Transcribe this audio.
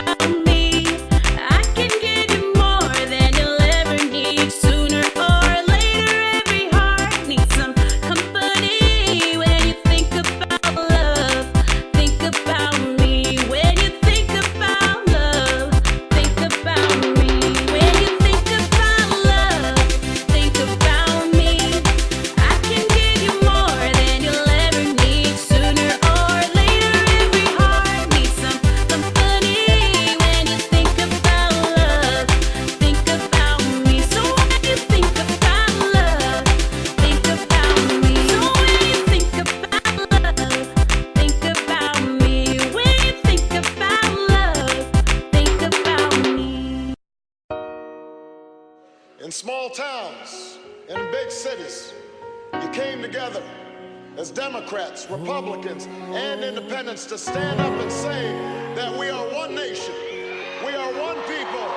about me. I can give you more than you'll ever need. Sooner or later, every heart needs some company. When you think about love, think about me. When you think about love, think about me. When you think about love, think about me. I can give you more than you'll ever need. Sooner or later, every heart needs some company. When you think about love, think about me. So when you think about love, think about me. So when you think about love, think about me. When you think about love, think about me. In small towns, in big cities, you came together as Democrats, Republicans, and independents to stand up and say that we are one nation, we are one people,